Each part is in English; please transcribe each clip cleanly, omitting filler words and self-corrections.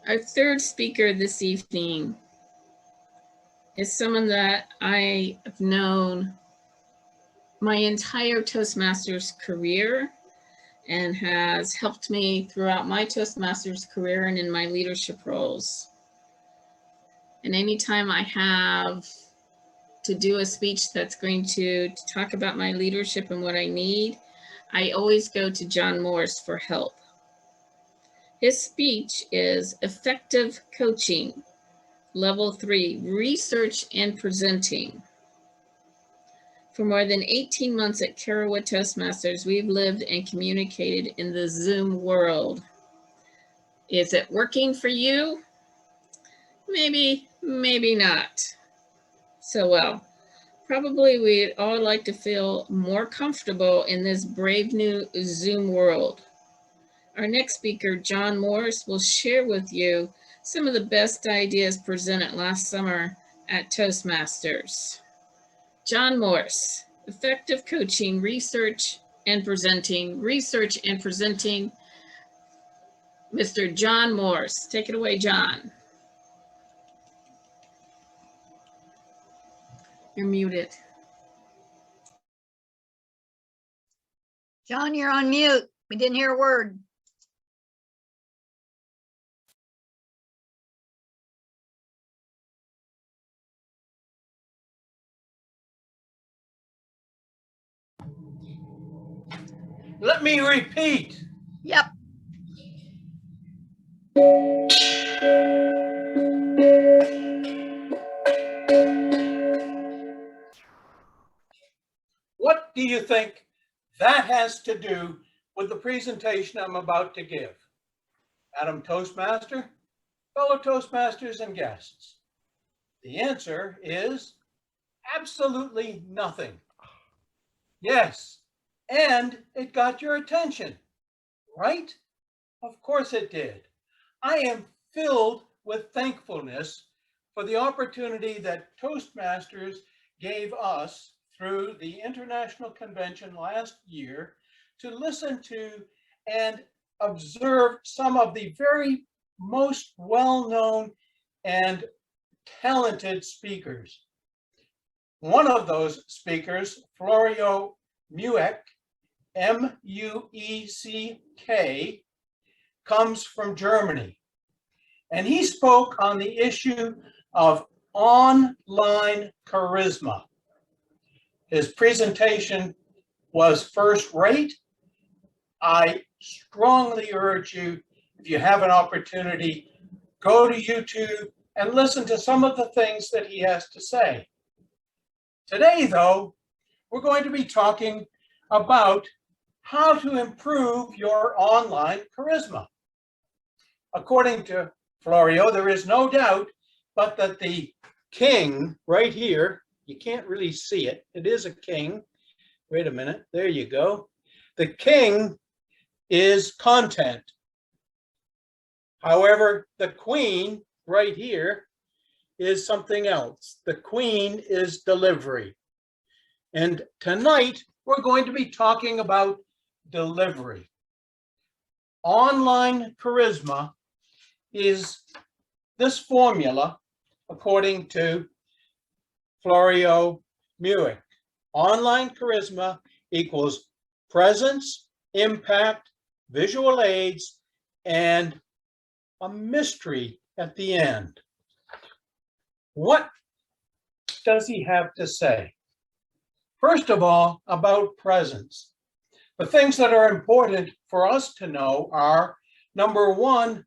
Our third speaker this evening is someone that I have known my entire Toastmasters career and has helped me throughout my Toastmasters career and in my leadership roles. And anytime I have to do a speech that's going to talk about my leadership and what I need, I always go to John Morse for help. His speech is Effective Coaching, Level 3, Research and Presenting. For more than 18 months at Carrollwood Toastmasters, we've lived and communicated in the Zoom world. Is it working for you? Maybe, maybe not so well. Probably we'd all like to feel more comfortable in this brave new Zoom world. Our next speaker, John Morse, will share with you some of the best ideas presented last summer at Toastmasters. John Morse, Effective Coaching, Research and Presenting. Research and Presenting. Mr. John Morse. Take it away, John. You're muted. John, you're on mute. We didn't hear a word. Let me repeat. Yep. What do you think that has to do with the presentation I'm about to give? Madam Toastmaster, fellow Toastmasters and guests. The answer is absolutely nothing. Yes, and it got your attention, right? Of course it did. I am filled with thankfulness for the opportunity that Toastmasters gave us through the International Convention last year to listen to and observe some of the very most well-known and talented speakers. One of those speakers, Florio Mueck, M-U-E-C-K, comes from Germany. And he spoke on the issue of online charisma. His presentation was first rate. I strongly urge you, if you have an opportunity, go to YouTube and listen to some of the things that he has to say. Today, though, we're going to be talking about how to improve your online charisma. According to Florio, there is no doubt but that the king right here, you can't really see it. It is a king. Wait a minute. There you go. The king is content. However, the queen right here is something else. The queen is delivery. And tonight, we're going to be talking about delivery. Online charisma is this formula, according to Florio Mueck. Online charisma equals presence, impact, visual aids, and a mystery at the end. What does he have to say? First of all, about presence. The things that are important for us to know are, number one,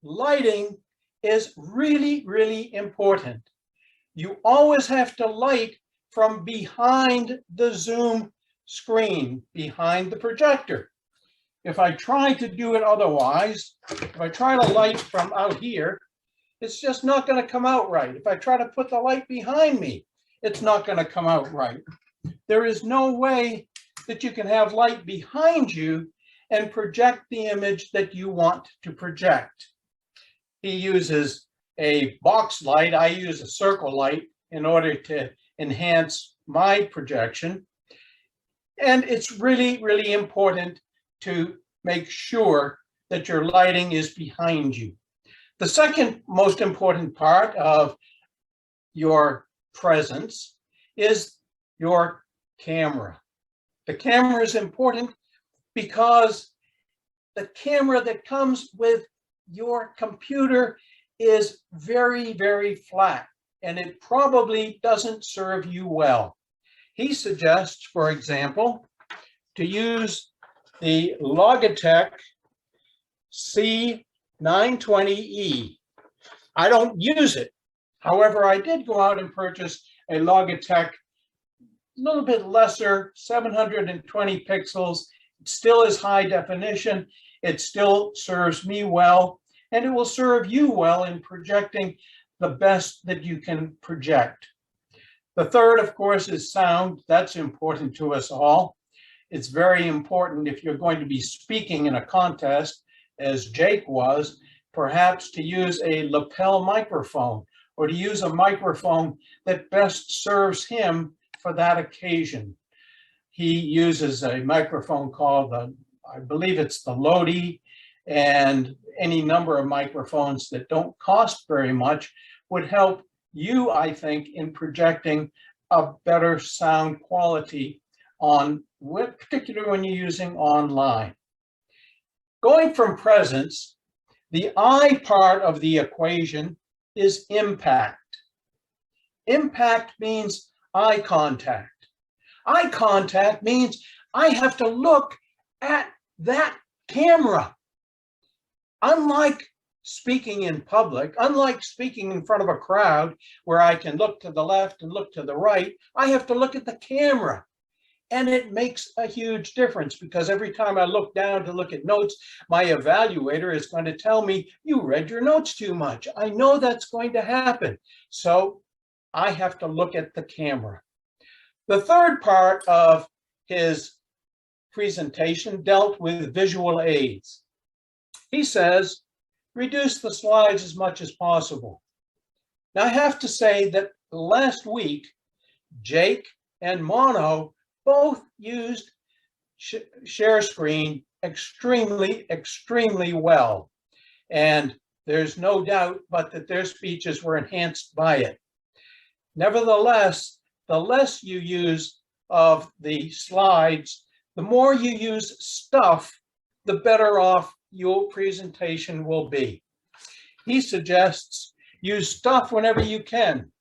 lighting is really, really important. You always have to light from behind the Zoom screen, behind the projector. If I try to do it otherwise, if I try to light from out here, it's just not going to come out right. If I try to put the light behind me, it's not going to come out right. There is no way that you can have light behind you and project the image that you want to project. He uses a box light. I use a circle light in order to enhance my projection. And it's really, really important to make sure that your lighting is behind you. The second most important part of your presence is your camera. The camera is important because the camera that comes with your computer is very, very flat, and it probably doesn't serve you well. He suggests, for example, to use the Logitech C920E. I don't use it. However, I did go out and purchase a Logitech, a little bit lesser, 720 pixels. It still is high definition. It still serves me well, and it will serve you well in projecting the best that you can project. The third, of course, is sound. That's important to us all. It's very important if you're going to be speaking in a contest, as Jake was, perhaps to use a lapel microphone or to use a microphone that best serves him for that occasion. He uses a microphone called I believe it's the Lodi, and any number of microphones that don't cost very much would help you, I think, in projecting a better sound quality particularly when you're using online. Going from presence, the I part of the equation is impact. Impact means eye contact. Eye contact means I have to look at that camera. Unlike speaking in public, unlike speaking in front of a crowd where I can look to the left and look to the right, I have to look at the camera. And it makes a huge difference because every time I look down to look at notes, my evaluator is going to tell me, you read your notes too much. I know that's going to happen. So I have to look at the camera. The third part of his presentation dealt with visual aids. He says, reduce the slides as much as possible. Now I have to say that last week, Jake and Mono both used share screen extremely, extremely well. And there's no doubt but that their speeches were enhanced by it. Nevertheless, the less you use of the slides, the more you use stuff, the better off your presentation will be. He suggests use stuff whenever you can.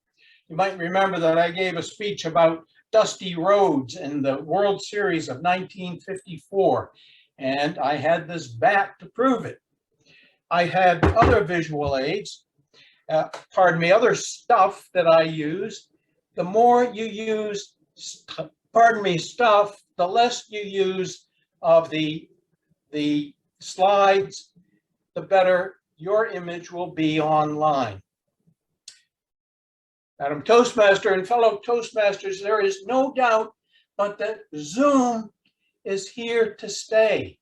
You might remember that I gave a speech about Dusty Rhodes in the World Series of 1954, and I had this bat to prove it. I had other visual aids, other stuff that I use. The more you use, stuff, the less you use of the slides, the better your image will be online. Madam Toastmaster and fellow Toastmasters, there is no doubt but that Zoom is here to stay.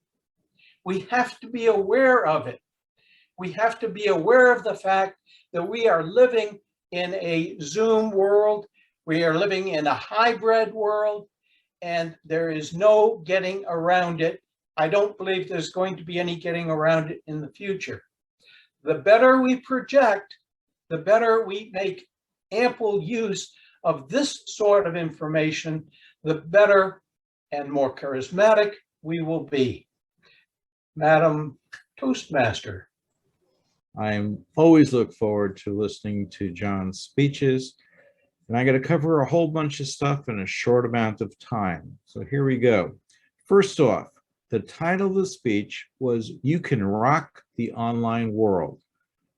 We have to be aware of it. We have to be aware of the fact that we are living in a Zoom world. We are living in a hybrid world, and there is no getting around it. I don't believe there's going to be any getting around it in the future. The better we project, the better we make ample use of this sort of information, the better and more charismatic we will be. Madam Toastmaster. I always look forward to listening to John's speeches, and I got to cover a whole bunch of stuff in a short amount of time. So here we go. First off, the title of the speech was You Can Rock the Online World.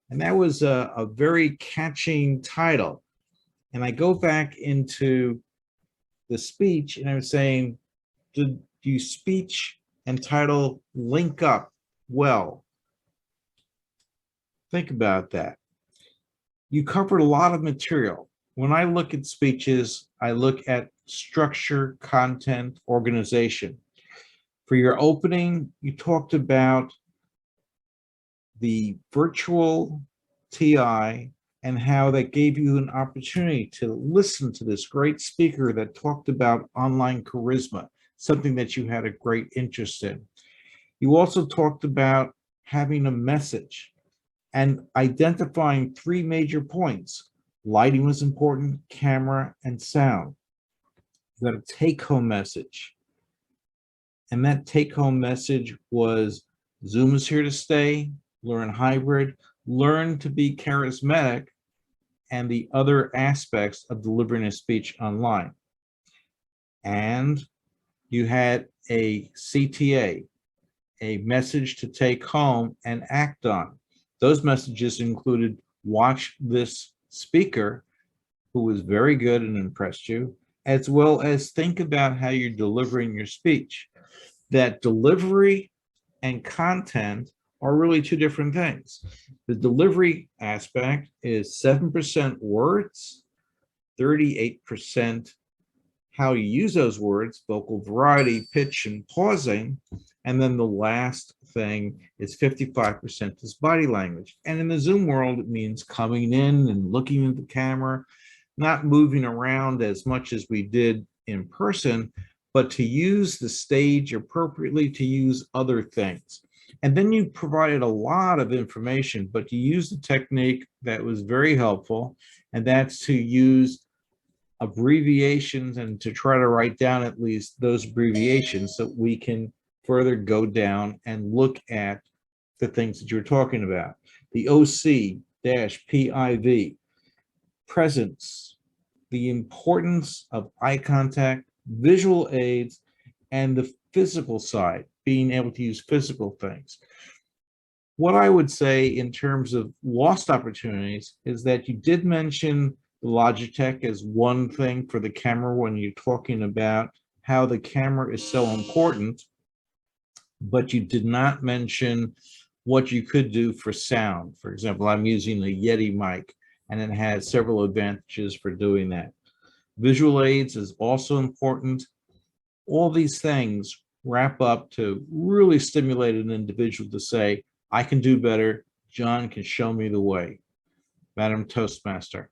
And that was a very catching title. And I go back into the speech and I was saying, do speech and title link up well? Think about that. You covered a lot of material. When I look at speeches, I look at structure, content, organization. For your opening, you talked about the virtual TI and how that gave you an opportunity to listen to this great speaker that talked about online charisma, something that you had a great interest in. You also talked about having a message. and identifying three major points. Lighting was important, camera, and sound. You got a take-home message. And that take-home message was Zoom is here to stay, learn hybrid, learn to be charismatic, and the other aspects of delivering a speech online. And you had a CTA, a message to take home and act on. Those messages included watch this speaker who was very good and impressed you, as well as think about how you're delivering your speech. That delivery and content are really two different things. The delivery aspect is 7% words, 38% how you use those words, vocal variety, pitch, and pausing. And then the last thing is 55% is body language. And in the Zoom world, it means coming in and looking at the camera, not moving around as much as we did in person, but to use the stage appropriately, to use other things. And then you provided a lot of information, but you used a technique that was very helpful, and that's to use abbreviations and to try to write down at least those abbreviations so we can further go down and look at the things that you're talking about. The OC-PIV, presence, the importance of eye contact, visual aids, and the physical side, being able to use physical things. What I would say in terms of lost opportunities is that you did mention Logitech as one thing for the camera when you're talking about how the camera is so important, but you did not mention what you could do for sound. For example, I'm using a Yeti mic, and it has several advantages for doing that. Visual aids is also important. All these things wrap up to really stimulate an individual to say, I can do better. John can show me the way. Madam Toastmaster.